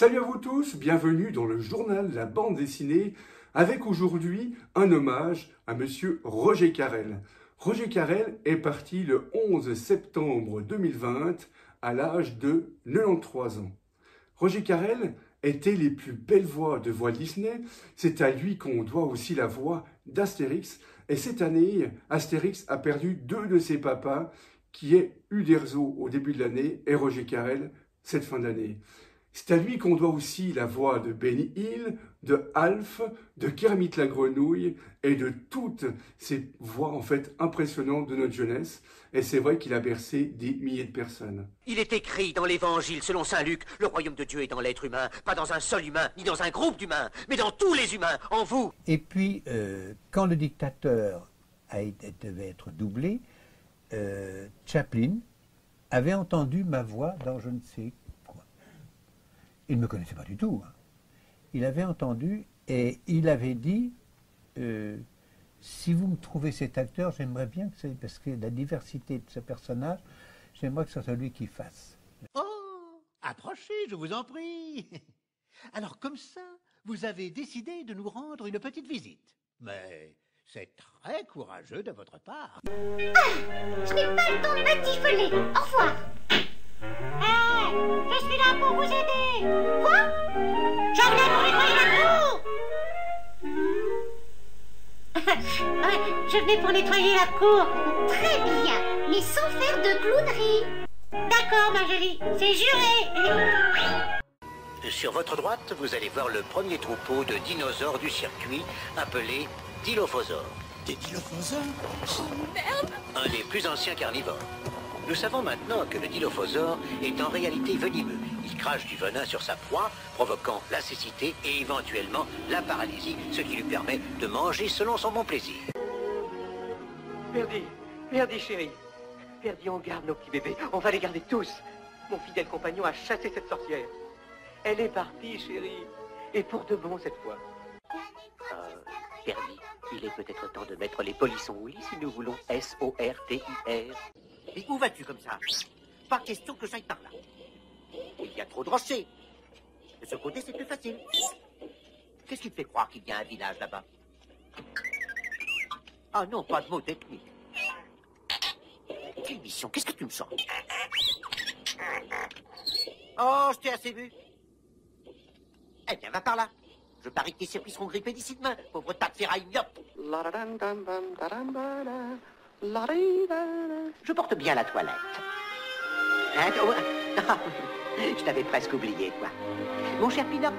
Salut à vous tous, bienvenue dans le journal La Bande Dessinée, avec aujourd'hui un hommage à monsieur Roger Carrel. Roger Carrel est parti le 11 septembre 2020 à l'âge de 93 ans. Roger Carrel était les plus belles voix de Walt Disney, c'est à lui qu'on doit aussi la voix d'Astérix, et cette année, Astérix a perdu deux de ses papas, qui est Uderzo au début de l'année et Roger Carrel cette fin d'année. C'est à lui qu'on doit aussi la voix de Benny Hill, de Alf, de Kermit la Grenouille et de toutes ces voix en fait impressionnantes de notre jeunesse. Et c'est vrai qu'il a bercé des milliers de personnes. Il est écrit dans l'Évangile selon saint Luc, le royaume de Dieu est dans l'être humain, pas dans un seul humain, ni dans un groupe d'humains, mais dans tous les humains, en vous. Et puis, quand le dictateur devait être doublé, Chaplin avait entendu ma voix dans je ne sais quoi. Il ne me connaissait pas du tout. Hein. Il avait entendu et il avait dit si vous me trouvez cet acteur, j'aimerais bien que c'est parce que la diversité de ce personnage, j'aimerais que ce soit lui qui fasse. Oh, approchez, je vous en prie. Alors comme ça, vous avez décidé de nous rendre une petite visite. Mais c'est très courageux de votre part. Ah, je n'ai pas le temps de batifoler. Au revoir. Je suis là pour vous aider. Quoi? Je viens pour nettoyer la cour. Je venais pour nettoyer la cour. Très bien, mais sans faire de clownerie. D'accord, Marjorie, c'est juré. Sur votre droite, vous allez voir le premier troupeau de dinosaures du circuit, appelé Dilophosaures. Des dilophosaures? Oh merde. Un des plus anciens carnivores. Nous savons maintenant que le dilophosaure est en réalité venimeux. Il crache du venin sur sa proie, provoquant la cécité et éventuellement la paralysie, ce qui lui permet de manger selon son bon plaisir. Verdi chérie. Verdi, on garde nos petits bébés. On va les garder tous. Mon fidèle compagnon a chassé cette sorcière. Elle est partie, chérie. Et pour de bon cette fois. Verdi, il est peut-être temps de mettre les polissons au lit si nous voulons S-O-R-T-I-R. Mais où vas-tu comme ça? Pas question que j'aille par là. Il y a trop de rochers. De ce côté, c'est plus facile. Qu'est-ce qui te fait croire qu'il y a un village là-bas? Ah non, pas de mots techniques. Quelle mission? Qu'est-ce que tu me sens? Oh, je t'ai assez vu. Eh bien, va par là. Je parie que tes circuits seront grippés d'ici demain, pauvre tas de ferraille myope. Je porte bien la toilette. Hein, oh, je t'avais presque oublié, toi. Mon cher Pinocchio,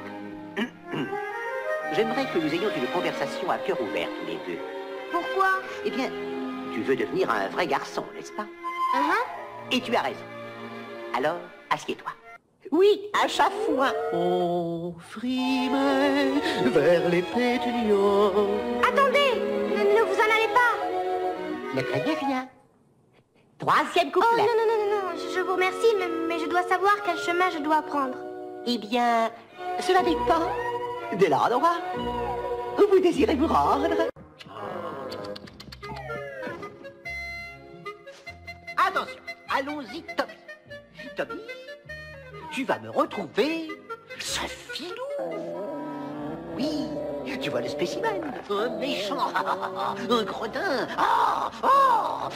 j'aimerais que nous ayons une conversation à cœur ouvert tous les deux. Pourquoi? Eh bien, tu veux devenir un vrai garçon, n'est-ce pas? Et tu as raison. Alors, assieds-toi. Oui, à chaque fois. On frimait vers les pétunions. Attendez, ne vous en allez pas. Ne craignez rien. Troisième couplet. Oh non, je vous remercie, mais je dois savoir quel chemin je dois prendre. Eh bien, cela dépend de l'endroit où vous désirez vous rendre. Attention, allons-y, Toby. Toby, tu vas me retrouver ce filou. Oui, tu vois le spécimen, un méchant, un gredin,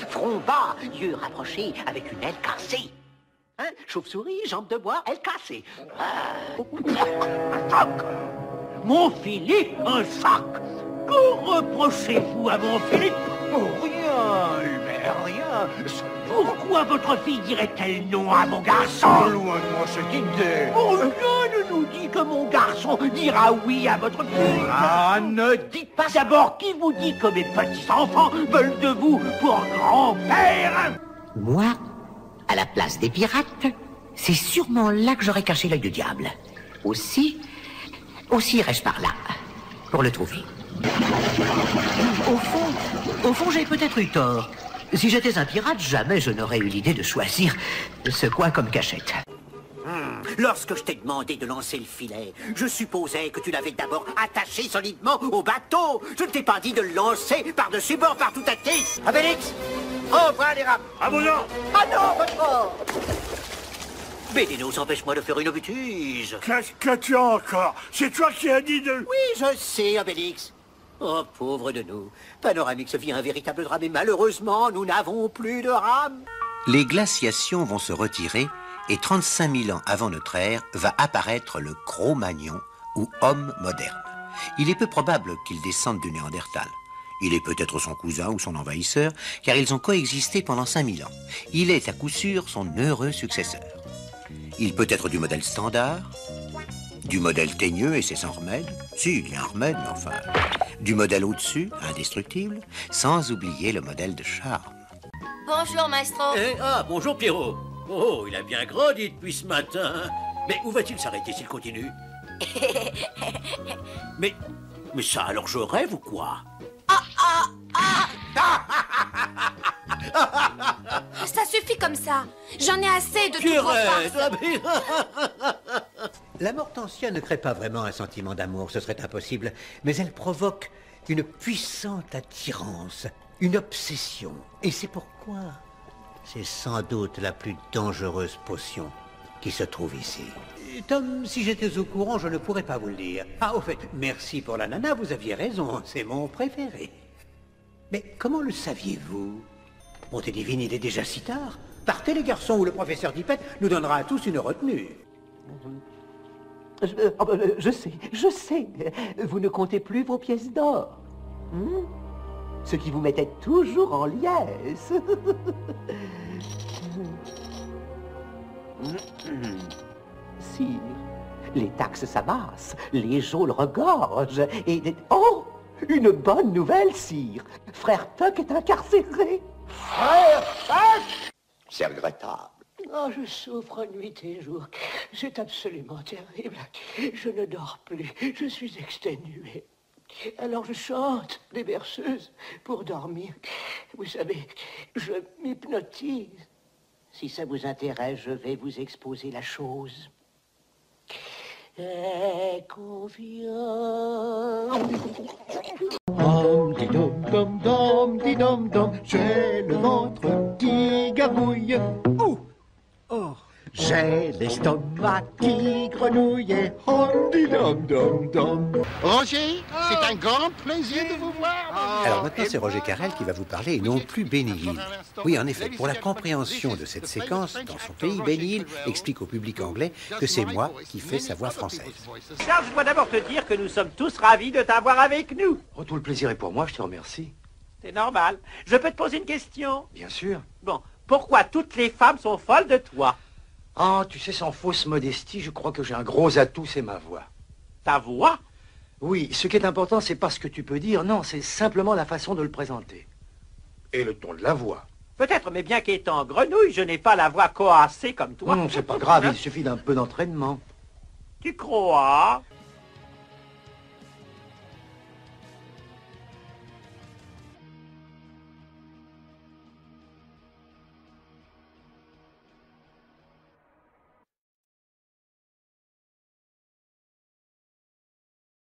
front bas, yeux rapprochés avec une aile cassée. Hein, chauve-souris, jambes de bois, aile cassée. Un sac. Mon Philippe, un sac. Que reprochez-vous à mon Philippe? Oh, rien, mais rien. Pourquoi votre fille dirait-elle non à mon garçon? Loin de moi cette idée. Oh, rien ne nous dit que mon garçon dira oui à votre fille. Ah, ne dites pas d'abord qui vous dit que mes petits-enfants veulent de vous pour grand-père. Moi, à la place des pirates, c'est sûrement là que j'aurais caché l'œil du diable. Aussi irai-je par là, pour le trouver. Au fond, j'ai peut-être eu tort. Si j'étais un pirate, jamais je n'aurais eu l'idée de choisir ce coin comme cachette. Lorsque je t'ai demandé de lancer le filet, je supposais que tu l'avais d'abord attaché solidement au bateau. Je ne t'ai pas dit de le lancer par-dessus bord par tout à tête. Abélix, envoie les rames. À vos ordres. Ah non, votre... Bédénos, empêche-moi de faire une bêtise. Qu'est-ce que tu as encore? C'est toi qui as dit de... Oui, je sais, Obélix. Oh, pauvre de nous. Panoramix vit un véritable drame et malheureusement, nous n'avons plus de rame. Les glaciations vont se retirer et 35 000 ans avant notre ère va apparaître le Cro-Magnon ou homme moderne. Il est peu probable qu'il descende du Néandertal. Il est peut-être son cousin ou son envahisseur, car ils ont coexisté pendant 5000 ans. Il est à coup sûr son heureux successeur. Il peut être du modèle standard, du modèle teigneux et c'est sans remède. Si, il y a un remède, mais enfin... Du modèle au-dessus, indestructible, sans oublier le modèle de charme. Bonjour, maestro. Bonjour, Pierrot. Oh, il a bien grandi depuis ce matin. Mais où va-t-il s'arrêter s'il continue? mais ça, alors je rêve ou quoi? Ça suffit comme ça. J'en ai assez de toutes vos farces. La Mortensia ne crée pas vraiment un sentiment d'amour, ce serait impossible, mais elle provoque une puissante attirance, une obsession. Et c'est pourquoi c'est sans doute la plus dangereuse potion qui se trouve ici. Tom, si j'étais au courant, je ne pourrais pas vous le dire. Ah, au fait, merci pour la nana, vous aviez raison, c'est mon préféré. Mais comment le saviez-vous? Bonté divine, il est déjà si tard. Partez les garçons, ou le professeur Tippett nous donnera à tous une retenue. Je sais. Vous ne comptez plus vos pièces d'or. Ce qui vous mettait toujours en liesse. Sire, les taxes s'amassent, les geôles regorgent, et... Oh! Une bonne nouvelle, sire. Frère Tuck est incarcéré. Frère Tuck! C'est regrettable. Oh, je souffre nuit et jour. C'est absolument terrible. Je ne dors plus. Je suis exténué. Alors je chante des berceuses pour dormir. Vous savez, je m'hypnotise. Si ça vous intéresse, je vais vous exposer la chose. Aie confiance. Dom, j'ai le ventre qui gargouille. Oh, j'ai l'estomac qui grenouille. Dom. Roger, c'est un grand plaisir de vous voir. Alors maintenant, c'est Roger Carrel qui va vous parler et non plus Benny Hill. Oui, en effet, pour la compréhension de cette séquence, dans son pays, Benny Hill explique au public anglais que c'est moi qui fais sa voix française. Charles, je dois d'abord te dire que nous sommes tous ravis de t'avoir avec nous. Oh, tout le plaisir est pour moi, je te remercie. C'est normal. Je peux te poser une question? Bien sûr. Bon, pourquoi toutes les femmes sont folles de toi? Oh, tu sais, sans fausse modestie, je crois que j'ai un gros atout, c'est ma voix. Ta voix? Oui, ce qui est important, c'est pas ce que tu peux dire, non, c'est simplement la façon de le présenter. Et le ton de la voix. Peut-être, mais bien qu'étant grenouille, je n'ai pas la voix coassée comme toi. Non, c'est pas grave, il suffit d'un peu d'entraînement. Tu crois?